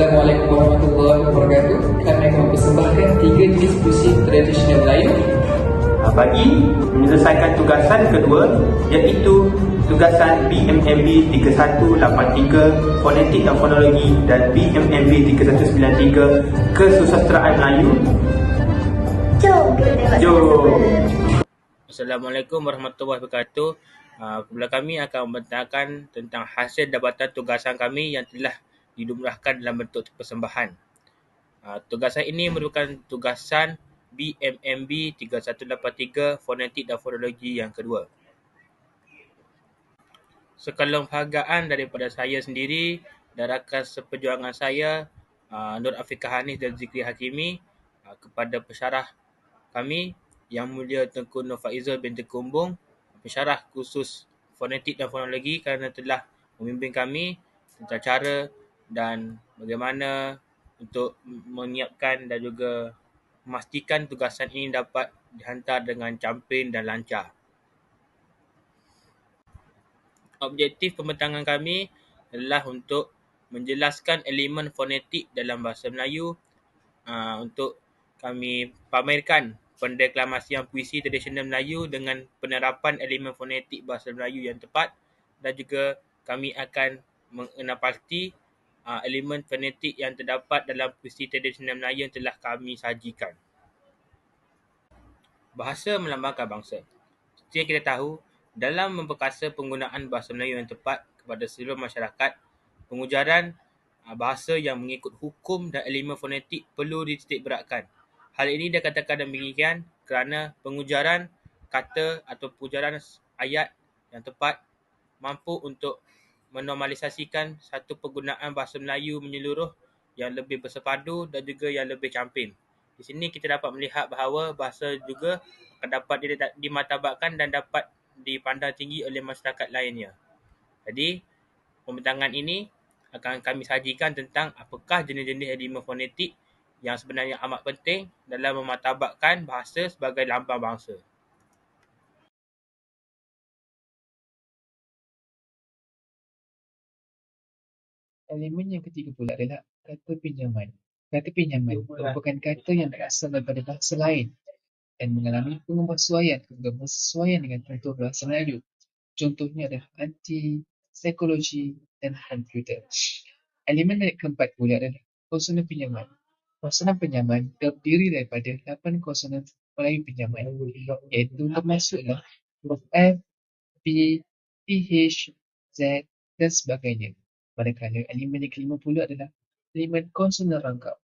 Assalamualaikum warahmatullahi wabarakatuh. Kami akan mempersembahkan 3 jenis puisi tradisional Melayu. Bagi menyelesaikan tugasan kedua, iaitu tugasan BMMB 3183 Fonetik dan Fonologi dan BMMB 3193 Kesusasteraan Melayu. Jom! Assalamualaikum warahmatullahi wabarakatuh. Kumpulan kami akan membentangkan tentang hasil dapatan tugasan kami yang telah dilumrahkan dalam bentuk persembahan. Tugasan ini merupakan tugasan BMMB 3183 Fonetik dan Fonologi yang kedua. Sekalung penghargaan daripada saya sendiri dan rakan seperjuangan saya, Nur Afiqah Hanis dan Zikri Hakimi, kepada pensyarah kami Yang Mulia Tengku Nur Faizul binti Kumbung, pensyarah khusus fonetik dan fonologi, kerana telah membimbing kami tentang cara dan bagaimana untuk menyiapkan dan juga memastikan tugasan ini dapat dihantar dengan campin dan lancar. Objektif pembentangan kami adalah untuk menjelaskan elemen fonetik dalam bahasa Melayu, untuk kami pamerkan pendeklamasian puisi tradisional Melayu dengan penerapan elemen fonetik bahasa Melayu yang tepat, dan juga kami akan mengenalpasti elemen fonetik yang terdapat dalam puisi tradisional Melayu yang telah kami sajikan. Bahasa melambangkan bangsa. Seperti yang kita tahu, dalam memperkasa penggunaan bahasa Melayu yang tepat kepada seluruh masyarakat, pengujaran bahasa yang mengikut hukum dan elemen fonetik perlu dititikberatkan. Hal ini dikatakan demikian kerana pengujaran kata atau pengujaran ayat yang tepat mampu untuk menormalisasikan satu penggunaan bahasa Melayu menyeluruh yang lebih bersepadu dan juga yang lebih campin. Di sini kita dapat melihat bahawa bahasa juga akan dapat dimartabatkan dan dapat dipandang tinggi oleh masyarakat lainnya. Jadi, pembentangan ini akan kami sajikan tentang apakah jenis-jenis elemen fonetik yang sebenarnya amat penting dalam memartabatkan bahasa sebagai lambang bangsa. Elemen yang ketiga pula adalah kata pinjaman. Kata pinjaman merupakan kata yang berasal daripada bahasa lain dan mengalami pengembasuaian atau bersesuaian dengan contoh bahasa Melayu. Contohnya adalah anti, psikologi dan komputer. Elemen yang keempat pula adalah konsonan pinjaman. Konsonan pinjaman terdiri daripada 8 konsonan Melayu pinjaman, iaitu termasuklah huruf F, P, PH, Z dan sebagainya. Manakala elemen yang kelima pula adalah elemen konsonan rangkap.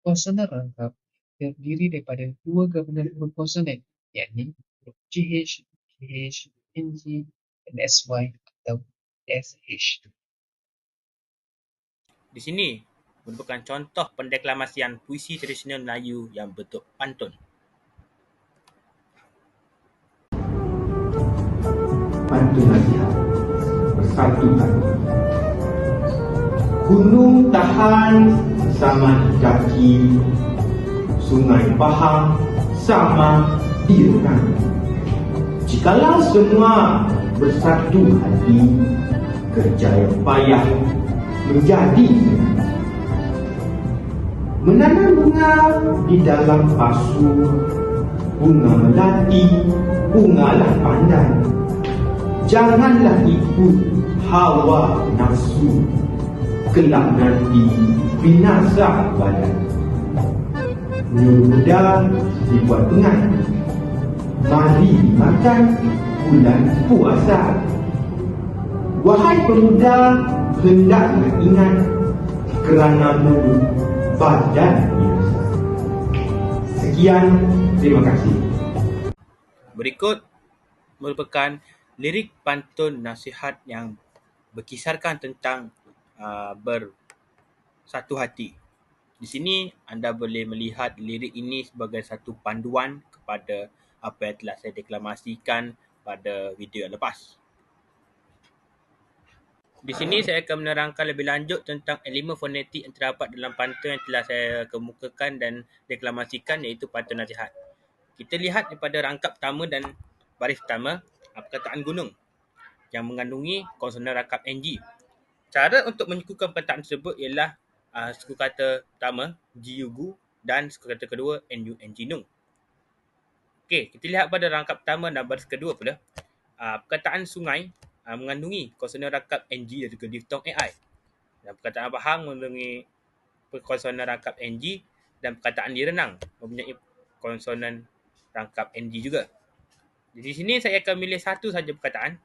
Konsonan rangkap terdiri daripada 2 gabungan huruf konsonan, iaitu huruf GH, PH, NG dan SY atau SH. Di sini merupakan contoh pendeklamasian puisi tradisional Melayu yang berbentuk pantun. Pantun nasihat bersatu hati. Gunung tahan sama di kaki, sungai faham sama di renang. Jikalau semua bersatu hati, kerja yang payah menjadi senang. Menanam bunga di dalam pasu, bunga melati, bungalah pandai. Janganlah ikut hawa nafsu, kelak nanti binasa badan. Nyuruh muda dibuat pengat, mari makan bulan puasa. Wahai pemuda, hendaklah ingat, kerana mulut badan biasa. Sekian, terima kasih. Berikut merupakan lirik pantun nasihat yang berkisarkan tentang bersatu hati. Di sini anda boleh melihat lirik ini sebagai satu panduan kepada apa yang telah saya deklamasikan pada video yang lepas. Di sini saya akan menerangkan lebih lanjut tentang elemen fonetik yang terdapat dalam pantun yang telah saya kemukakan dan deklamasikan, iaitu pantun nasihat. Kita lihat daripada rangkap pertama dan baris pertama, perkataan gunung yang mengandungi konsonan rangkap NG. Cara untuk menyukukan perkataan tersebut ialah suku kata pertama Jiugu dan suku kata kedua Enjinung. Okey, kita lihat pada rangkap pertama dan baris kedua pula. Perkataan sungai mengandungi konsonan rangkap NG dan juga difton AI. Dan perkataan bahang mengandungi konsonan rangkap NG dan perkataan direnang mempunyai konsonan rangkap NG juga. Jadi di sini saya akan milih satu saja perkataan.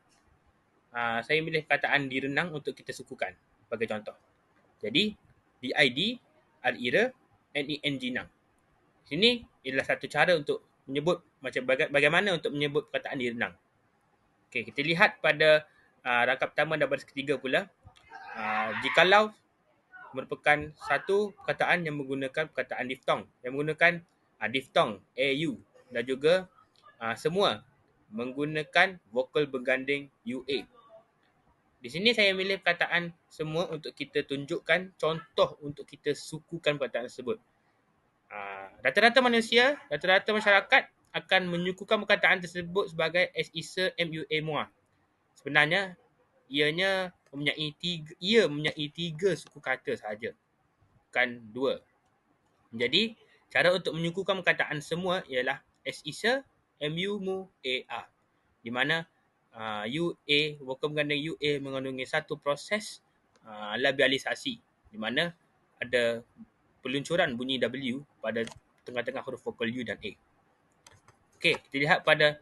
Saya milih perkataan direnang untuk kita sukukan sebagai contoh. Jadi DID, Arira, NENG-nang. Sini ialah satu cara untuk menyebut bagaimana untuk menyebut perkataan direnang. Okey, kita lihat pada rangkap pertama dan baris ketiga pula. Jikalau merupakan satu perkataan yang menggunakan perkataan diftong, yang menggunakan diftong AU dan juga semua menggunakan vokal berganding UA. Di sini saya milih perkataan semua untuk kita tunjukkan contoh untuk kita sukukan perkataan tersebut. Rata-rata manusia, rata-rata masyarakat akan menyukukan perkataan tersebut sebagai as isa mua mua. Sebenarnya ia mempunyai tiga suku kata sahaja, bukan dua. Jadi cara untuk menyukukan perkataan semua ialah as isa mu a, di mana UA, vokal berganding UA mengandungi satu proses labialisasi, di mana ada peluncuran bunyi W pada tengah-tengah huruf vokal U dan A. Okey, kita lihat pada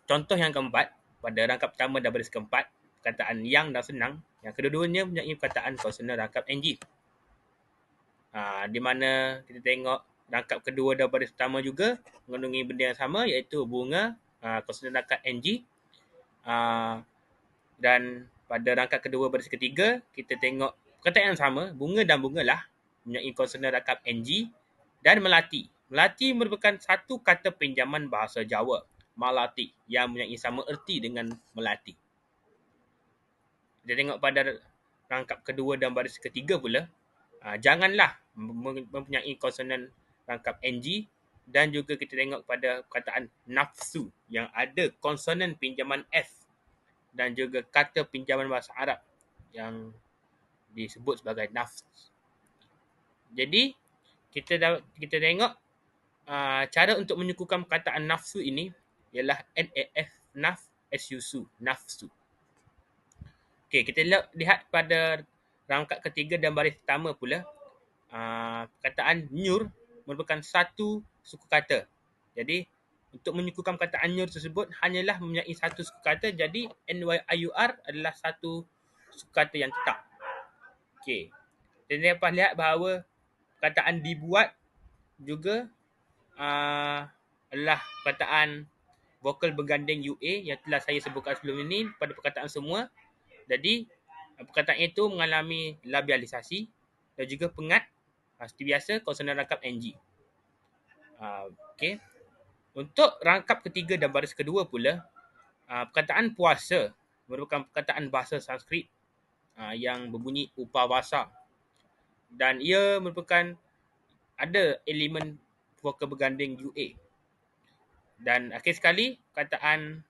contoh yang keempat, pada rangkap pertama dan baris keempat, perkataan yang dan senang, yang kedua-duanya mempunyai perkataan konsonan rangkap NG. Di mana kita tengok rangkap kedua dan baris pertama juga mengandungi benda yang sama, iaitu bunga, konsonan rangkap NG. Dan pada rangkap kedua baris ketiga, kita tengok perkataan yang sama, bunga dan bungalah, mempunyai konsonan rangkap NG. Dan melati. Melati merupakan satu kata pinjaman bahasa Jawa, malati, yang mempunyai sama erti dengan melati. Kita tengok pada rangkap kedua dan baris ketiga pula, janganlah mempunyai konsonan rangkap NG. Dan juga kita tengok pada perkataan nafsu yang ada konsonan pinjaman F dan juga kata pinjaman bahasa Arab yang disebut sebagai nafs. Jadi kita tengok cara untuk menyukukan perkataan nafsu ini ialah NAF, naf, SUSU, nafsu. Okey, kita lihat pada rangkap ketiga dan baris pertama pula, perkataan nyur merupakan satu suku kata. Jadi untuk menyukukan perkataan nyur tersebut hanyalah mempunyai satu suku kata, jadi NYIUR adalah satu suku kata yang tetap. Okey. Kita dapat lihat bahawa perkataan dibuat juga adalah perkataan vokal berganding UA yang telah saya sebutkan sebelum ini pada perkataan semua. Jadi perkataan itu mengalami labialisasi dan juga pengat, seperti biasa konsonan rangkap NG. Okey. Untuk rangkap ketiga dan baris kedua pula, perkataan puasa merupakan perkataan bahasa Sanskrit yang berbunyi upavasa, dan ia merupakan ada elemen vokal berganding UA. Dan akhir sekali perkataan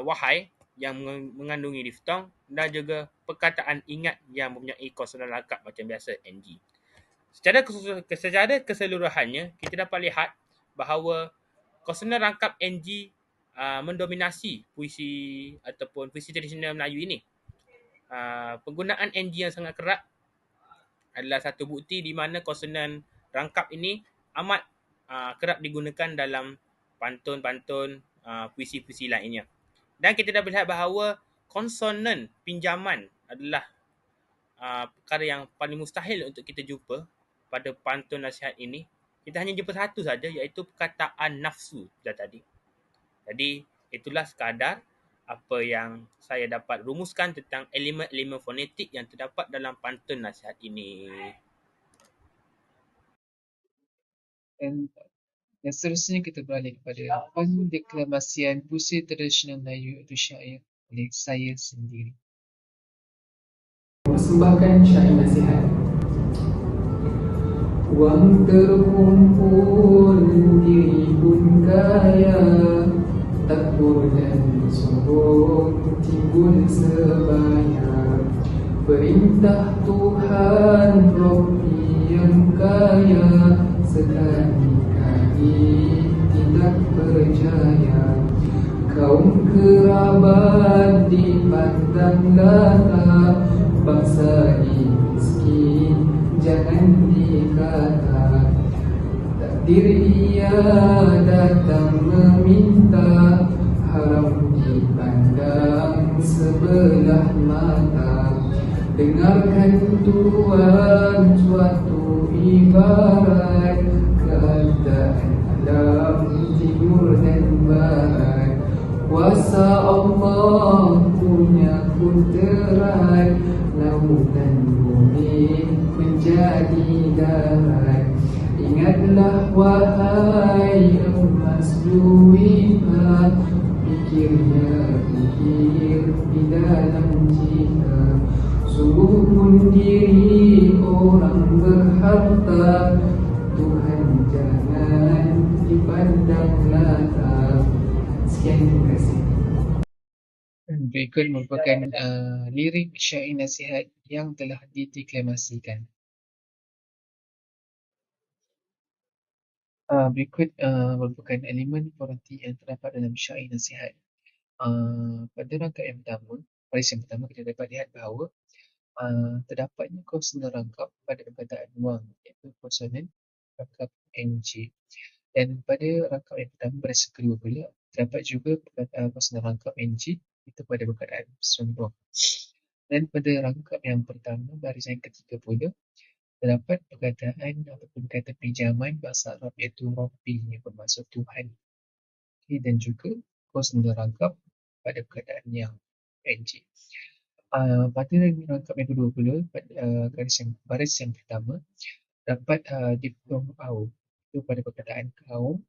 wahai yang mengandungi diftong dan juga perkataan ingat yang mempunyai konsonan rangkap macam biasa NG. Secara keseluruhannya, kita dapat lihat bahawa konsonan rangkap NG mendominasi puisi ataupun puisi tradisional Melayu ini. Penggunaan NG yang sangat kerap adalah satu bukti di mana konsonan rangkap ini amat kerap digunakan dalam pantun-pantun puisi-puisi lainnya. Dan kita dapat lihat bahawa konsonan pinjaman adalah perkara yang paling mustahil untuk kita jumpa pada pantun nasihat ini. Kita hanya jumpa satu saja, iaitu perkataan nafsu tadi. Jadi itulah sekadar apa yang saya dapat rumuskan tentang elemen-elemen fonetik yang terdapat dalam pantun nasihat ini. Dan yang seterusnya kita beralih kepada pendeklamasian puisi tradisional Melayu iaitu syair oleh saya sendiri. Persembahkan syair nasihat. Wang terkumpul diri pun kaya, takbur dan sombong timbul sebaya. Perintah Tuhan Rabbi yang kaya, sekali-kali tidak percaya. Kaum kerabat dipandang lata, bangsa miskin jangan dikata. Takdir ia datang meminta, haram dipandang sebelah mata. Dengarkan Tuhan suatu ibarat, keadaan alam timur dan barat. Kuasa Allah punya kudrat, lautan bumi menjadi darat. Ingatlah wahai emas duita, pikirnya pikir di dalam jika. Sungguh pun diri orang berharta, Tuhan jangan dipandang lata. Sekian, terima kasih. Berikut merupakan lirik syair nasihat yang telah dideklamasikan. Berikut merupakan elemen formatif yang terdapat dalam syair nasihat. Pada rangkaian yang pertama, baris yang pertama kita dapat lihat bahawa terdapatnya konsonan rangkap pada perkataan wang, iaitu konsonan rangkap NG. Dan pada rangkap yang pertama, baris kedua pula, terdapat juga konsonan rangkap NG itu pada perkataan sombong. Dan pada rangkap yang pertama, baris yang ketiga pula, terdapat perkataan ataupun kata pinjaman bahasa Arab iaitu Rabbi yang bermaksud Tuhan. Okay, dan juga konsonan rangkap pada perkataan yang NG. Pada rangkap yang kedua pula, baris yang pertama, dapat diftom au itu pada perkataan kaum,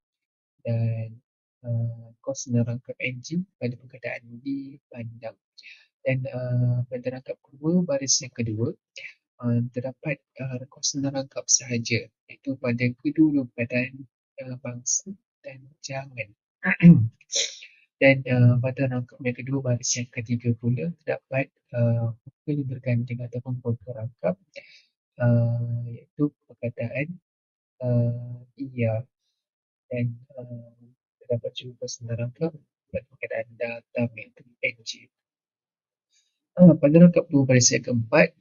dan konsonan rangkap NG pada perkataan dipandang. Dan pada rangkap kedua, baris yang kedua, terdapat konsonan rangkap sahaja, iaitu pada kedua perkataan bangsa dan jangan. Dan pada rangkap yang kedua, baris yang ketiga pula, terdapat vokal berganding ataupun vokal rangkap, iaitu perkataan ia. Dan terdapat juga konsonan rangkap pada perkataan datang, iaitu NG. Pada rangkap dua, baris yang keempat,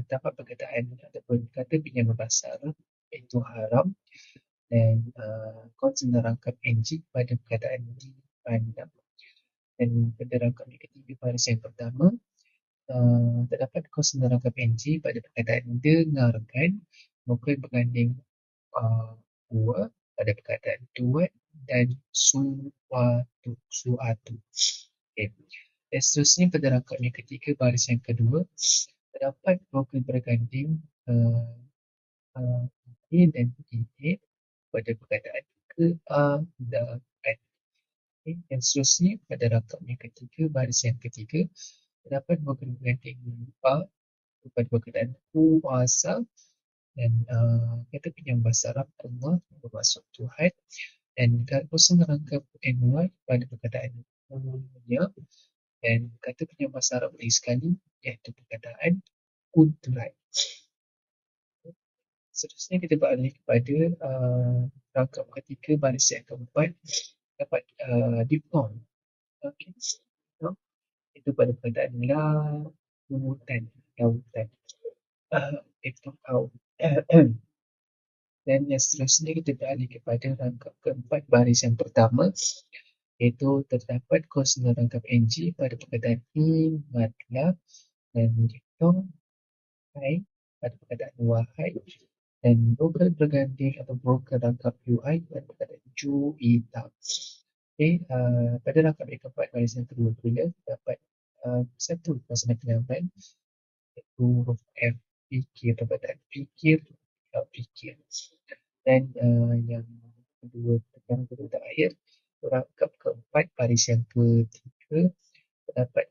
dapat perkataan ataupun kata pinjaman bahasa Arab iaitu haram, dan konsonan rangkap NG pada perkataan dipandang. Dan pada rangkap yang ketiga, baris yang pertama, terdapat konsonan rangkap NG pada perkataan dengarkan, vokal berganding dua pada perkataan tuat dan suatu. Okay. Dan seterusnya, pada rangkap yang ketiga, baris yang kedua, terdapat vokal berganding A dan E pada perkataan keadaan. Okay. Dan seterusnya, pada rangkap yang ketiga, baris yang ketiga, terdapat vokal berganding A pada perkataan kuasa, dan kata pinjam bahasa Arab Allah bermaksud Tuhan, dan konsonan rangkap NY pada perkataan punya, dan kata pinjam bahasa Arab lagi sekali iaitu perkataan kudrat. Seterusnya kita beralih kepada rangkap ketiga, baris yang keempat, dapat diphthong. Okay. Itu pada perkataan lautan. Itu kau. Dan yang seterusnya kita beralih kepada rangkap keempat, baris yang pertama, iaitu terdapat konsonan rangkap NG pada perkataan ingatlah, dan diphthong hai pada perkataan wahai, dan vokal berganding atau vokal rangkap UI pada perkataan ju'ita. Okay, pada rangkap yang keempat, baris yang kedua pula, dapat satu konsonan penambah iaitu huruf F, fikir, perkataan fikir. Dan yang kedua terakhir, rangkap keempat, baris yang ketiga, terdapat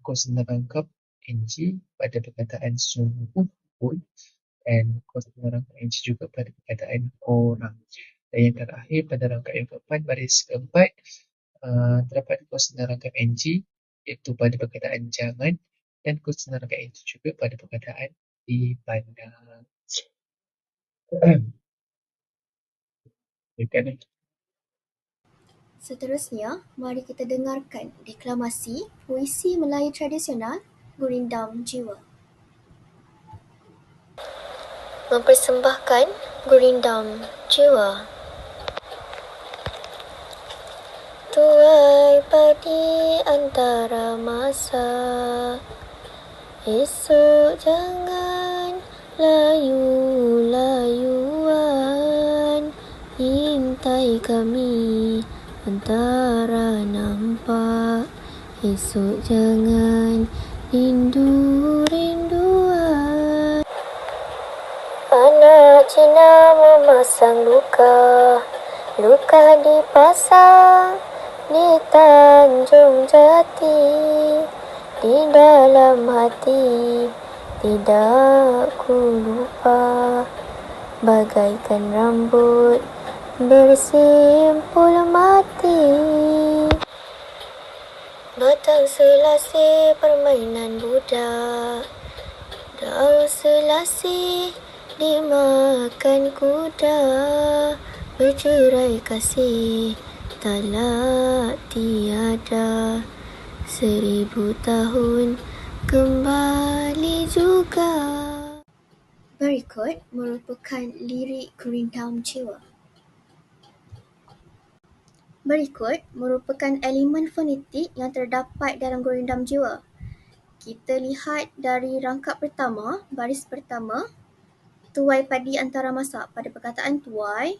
konsonan rangkap NG pada perkataan sungguh pun, dan konsonan rangkap NG juga pada perkataan orang. Dan yang terakhir, pada rangkap yang keempat, baris keempat, terdapat konsonan rangkap NG iaitu pada perkataan jangan, dan kesenangan itu juga pada perkataan dipandang. Bukan? Seterusnya, mari kita dengarkan deklamasi puisi Melayu tradisional Gurindam Jiwa. Mempersembahkan Gurindam Jiwa. Tuai padi antara masa, esok jangan layu-layuan, intai kami antara nampak, esok jangan rindu-rinduan. Anak Cina memasang luka, luka dipasang di Tanjung Jati, di dalam hati tidak ku lupa, bagaikan rambut bersimpul mati. Batang selasih permainan budak, daun selasih dimakan kuda, bercerai kasih talak tiada, 1000 tahun kembali juga. Berikut merupakan lirik Gurindam Jiwa. Berikut merupakan elemen fonetik yang terdapat dalam Gurindam Jiwa. Kita lihat dari rangkap pertama, baris pertama, tuai padi antara masa. Pada perkataan tuai,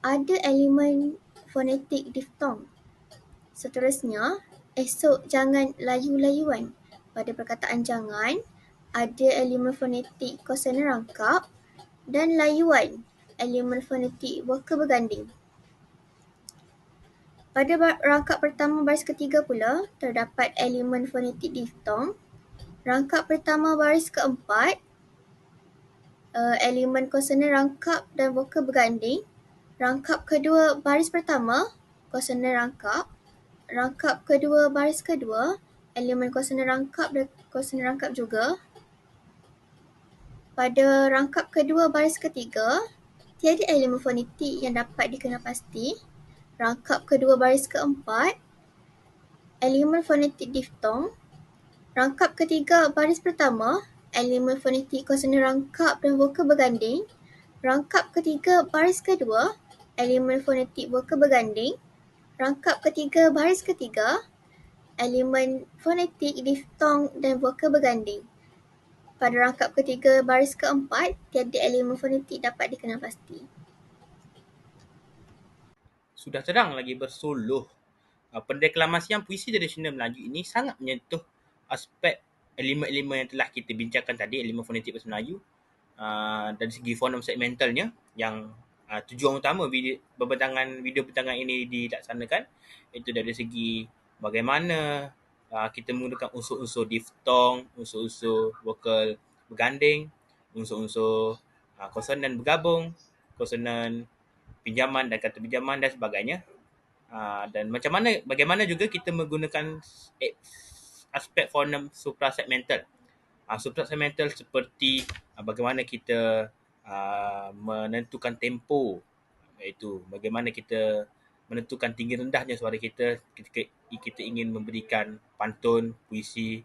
ada elemen fonetik diftong. Seterusnya, esok jangan layu-layuan. Pada perkataan jangan, ada elemen fonetik kosonan rangkap dan layuan, elemen fonetik voka berganding. Pada rangkap pertama baris ketiga pula, terdapat elemen fonetik diftong. Rangkap pertama baris keempat, elemen konsonan rangkap dan voka berganding. Rangkap kedua baris pertama, konsonan rangkap. Rangkap kedua baris kedua, elemen konsonan rangkap dan konsonan rangkap juga. Pada rangkap kedua baris ketiga, tiada elemen fonetik yang dapat dikenal pasti. Rangkap kedua baris keempat, elemen fonetik diftong. Rangkap ketiga baris pertama, elemen fonetik konsonan rangkap dan voka berganding. Rangkap ketiga baris kedua, elemen fonetik voka berganding. Rangkap ketiga baris ketiga, elemen fonetik diftong dan voka berganding. Pada rangkap ketiga baris keempat, tiada elemen fonetik dapat dikenal pasti. Sudah terang lagi bersuluh. Pendeklamasian puisi tradisional Melayu ini sangat menyentuh aspek elemen-elemen yang telah kita bincangkan tadi, elemen fonetik bahasa Melayu, dari segi fonem segmentalnya yang tujuan utama video bentangan ini dilaksanakan, itu dari segi bagaimana kita menggunakan unsur-unsur diftong, unsur-unsur vokal berganding, unsur-unsur konsonan bergabung, konsonan pinjaman dan kata pinjaman dan sebagainya. Dan bagaimana juga kita menggunakan aspek fonem suprasegmental. Suprasegmental seperti bagaimana kita menentukan tempo, iaitu bagaimana kita menentukan tinggi rendahnya suara kita ketika kita ingin memberikan pantun, puisi,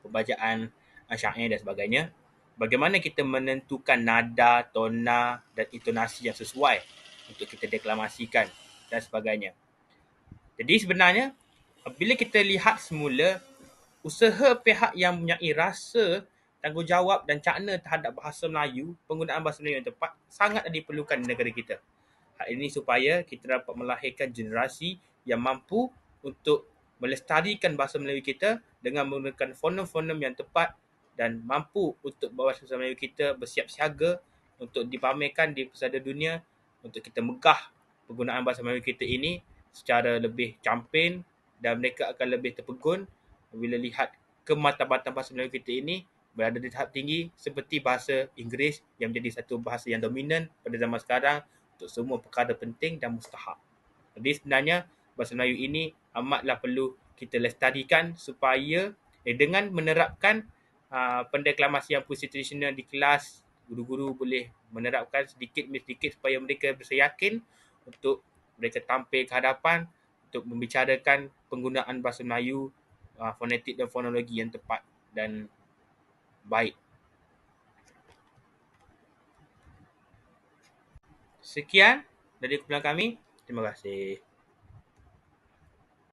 pembacaan syair dan sebagainya. Bagaimana kita menentukan nada, tona dan intonasi yang sesuai untuk kita deklamasikan dan sebagainya. Jadi sebenarnya bila kita lihat semula, usaha pihak yang mempunyai rasa tanggungjawab dan cakna terhadap bahasa Melayu, penggunaan bahasa Melayu yang tepat sangat diperlukan di negara kita. Hal ini supaya kita dapat melahirkan generasi yang mampu untuk melestarikan bahasa Melayu kita dengan menggunakan fonem-fonem yang tepat dan mampu untuk bawa bahasa Melayu kita bersiap siaga untuk dipamerkan di pesada dunia, untuk kita megah penggunaan bahasa Melayu kita ini secara lebih campin, dan mereka akan lebih terpegun bila lihat kemartabatan bahasa Melayu kita ini berada di tahap tinggi seperti bahasa Inggeris yang menjadi satu bahasa yang dominan pada zaman sekarang untuk semua perkara penting dan mustahak. Jadi sebenarnya bahasa Melayu ini amatlah perlu kita lestarikan supaya Dengan menerapkan pendeklamasi yang puisi tradisional di kelas, guru-guru boleh menerapkan sedikit demi sedikit supaya mereka berasa yakin untuk mereka tampil ke hadapan untuk membicarakan penggunaan bahasa Melayu, fonetik dan fonologi yang tepat dan baik. Sekian dari kumpulan kami. Terima kasih.